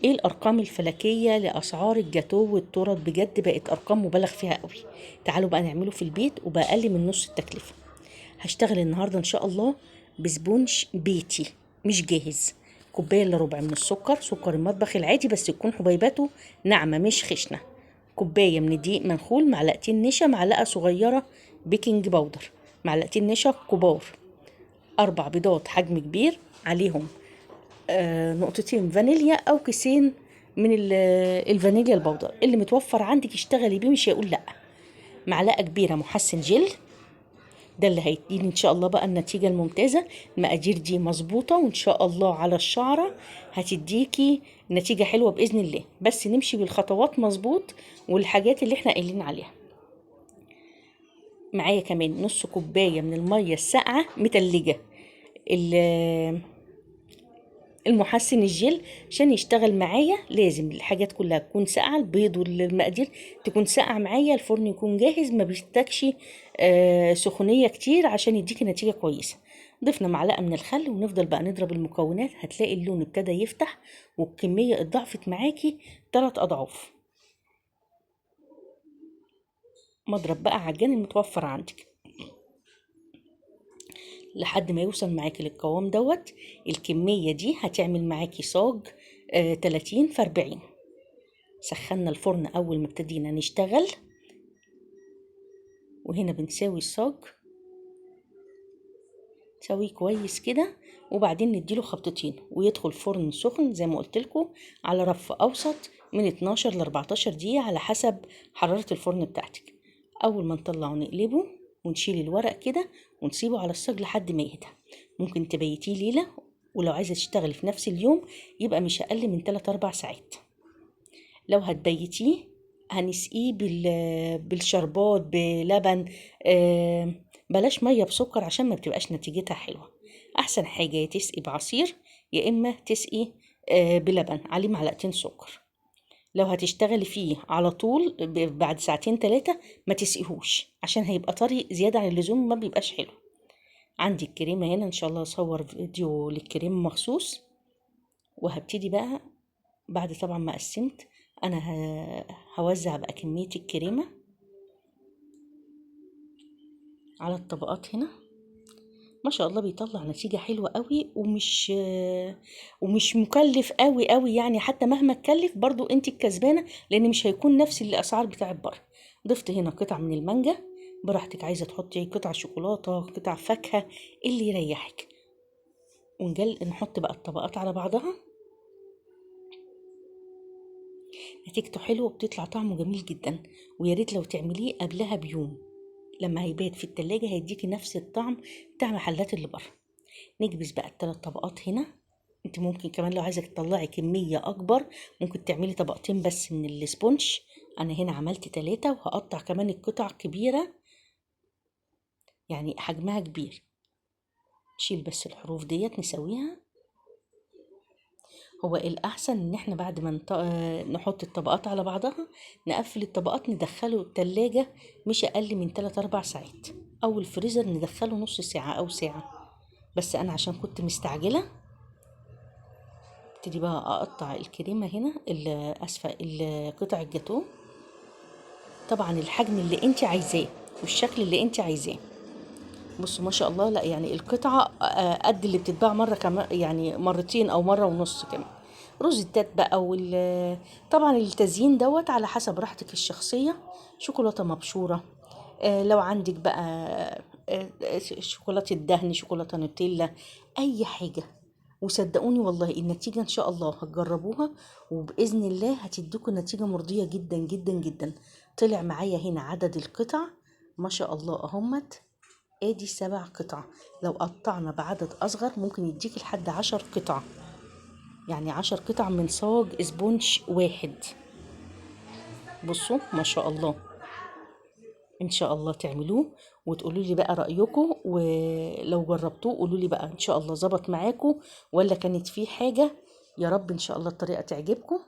ايه الارقام الفلكيه لاسعار الجاتو والتورت؟ بجد بقت ارقام مبالغ فيها قوي. تعالوا بقى نعمله في البيت وباقل من نص التكلفه. هشتغل النهارده ان شاء الله بسبونج بيتي مش جاهز. كوبايه الا ربع من السكر، سكر المطبخ العادي بس تكون حبيباته ناعمه مش خشنه. كوبايه من الدقيق منخول، معلقتين نشا، معلقه صغيره بيكنج باودر، معلقتين نشا كبار، 4 بيضات حجم كبير، عليهم نقطتين فانيليا او كيسين من الفانيليا البودر اللي متوفر عندك اشتغلي بيه مش هيقول لا. معلقه كبيره محسن جل، ده اللي هيديني ان شاء الله بقى النتيجه الممتازه. المقادير دي مظبوطه وان شاء الله على الشعره هتديكي نتيجه حلوه باذن الله، بس نمشي بالخطوات مظبوط والحاجات اللي احنا قايلين عليها. معايا كمان نص كوبايه من الميه الساقعه متلجه، المحسن الجل عشان يشتغل معايا لازم الحاجات كلها تكون ساقعه، البيض والمقادير تكون ساقعه معايا، الفرن يكون جاهز ما بيحتاجش سخونيه كتير عشان يديكي نتيجه كويسه. ضفنا معلقه من الخل ونفضل بقى نضرب المكونات، هتلاقي اللون ابتدى يفتح والكميه اتضاعفت معاكي 3 اضعاف. مضرب بقى عجان المتوفر عندك لحد ما يوصل معاكي للقوام دوت. الكميه دي هتعمل معاكي صاج 30 في 40. سخنا الفرن اول ما ابتدينا نشتغل، وهنا بنساوي الصاج، نسويه كويس كده وبعدين نديله خبطتين ويدخل فرن سخن زي ما قلت لكم على رف اوسط من 12 ل 14 دقيقه على حسب حراره الفرن بتاعتك. اول ما نطلعه نقلبه ونشيل الورق كده ونسيبه على الصاج لحد ما يهدى. ممكن تبيتيه ليله، ولو عايزه تشتغلي في نفس اليوم يبقى مش اقل من 3 4 ساعات. لو هتبيتيه هنسقيه بالشربات بلبن، بلاش ميه بسكر عشان ما بتبقاش نتيجتها حلوه. احسن حاجه يا تسقي بعصير يا اما تسقي بلبن عليه معلقتين سكر. لو هتشتغلي فيه على طول بعد ساعتين 3 ما تسقيهوش عشان هيبقى طري زياده عن اللزوم ما بيبقاش حلو. عندي الكريمه هنا ان شاء الله اصور فيديو للكريمه مخصوص. وهبتدي بقى بعد طبعا ما قسمت انا هوزع بقى كمية الكريمة على الطبقات هنا. ما شاء الله بيطلع نتيجة حلوة قوي ومش مكلف قوي قوي يعني، حتى مهما تكلف برضو انت الكسبانة لان مش هيكون نفس الاسعار بتاع بره. ضفت هنا قطع من المانجا، براحتك عايزة تحطي قطع شوكولاتة قطع فاكهة اللي يريحك. نحط بقى الطبقات على بعضها، نتيجته حلوة وبتطلع طعمه جميل جدا. ويا ريت لو تعمليه قبلها بيوم، لما هيبات في التلاجة هيديكي نفس الطعم بتاع محلات اللي بره. نكبس بقى ال3 طبقات هنا. انت ممكن كمان لو عايزة تطلعي كمية اكبر ممكن تعملي طبقتين بس من السبونج. انا هنا عملت 3 وهقطع كمان القطع كبيرة يعني حجمها كبير. نشيل بس الحروف ديت نسويها. هو الأحسن إن احنا بعد ما نحط الطبقات على بعضها نقفل الطبقات ندخله التلاجة مش أقل من 3 4 ساعات، أو الفريزر ندخله نص ساعة أو ساعة. بس أنا عشان كنت مستعجلة ابتدي بقى أقطع الكريمة هنا أسفة قطع الجاتو، طبعا الحجم اللي انت عايزاه والشكل اللي انت عايزاه. بصوا ما شاء الله، لا يعني القطعة قد اللي بتتباع مرة كمان، يعني مرتين أو مرة ونص كمان. روزيتات بقى طبعا التزيين دوت على حسب راحتك الشخصية. شوكولاتة مبشورة، لو عندك بقى شوكولاتة دهن، شوكولاتة نوتيلا، أي حاجة. وصدقوني والله النتيجة إن شاء الله هتجربوها وبإذن الله هتديكوا نتيجة مرضية جدا جدا جدا. طلع معايا هنا عدد القطع ما شاء الله اهمت، ادي 7 قطع. لو قطعنا بعدد اصغر ممكن يديك لحد 10 قطع، يعني 10 قطع من صاج اسبونج واحد. بصوا ما شاء الله. ان شاء الله تعملوه وتقولوا لي بقى رأيكم، ولو جربتوه قولوا لي بقى ان شاء الله ظبط معاكم ولا كانت فيه حاجة. يا رب ان شاء الله الطريقة تعجبكم.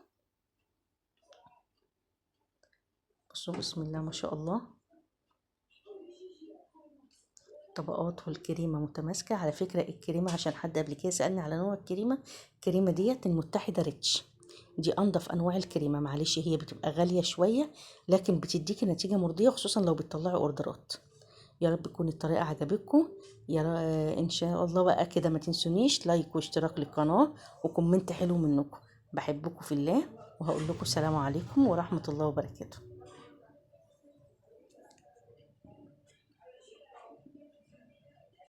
بصوا بسم الله ما شاء الله، طبقات والكريمة متماسكة. على فكرة الكريمة عشان حد قبل كده سألني على نوع الكريمة، الكريمة ديت المتحدة ريتش. دي انضف انواع الكريمه، معلش هي بتبقى غاليه شويه لكن بتديكي نتيجه مرضيه، خصوصا لو بتطلعي اوردرات. يا رب تكون الطريقه عجبتكم. ان شاء الله بقى كده ما تنسونيش لايك واشتراك للقناه وكومنت حلو منكم. بحبكم في الله، وهقول لكم السلام عليكم ورحمه الله وبركاته.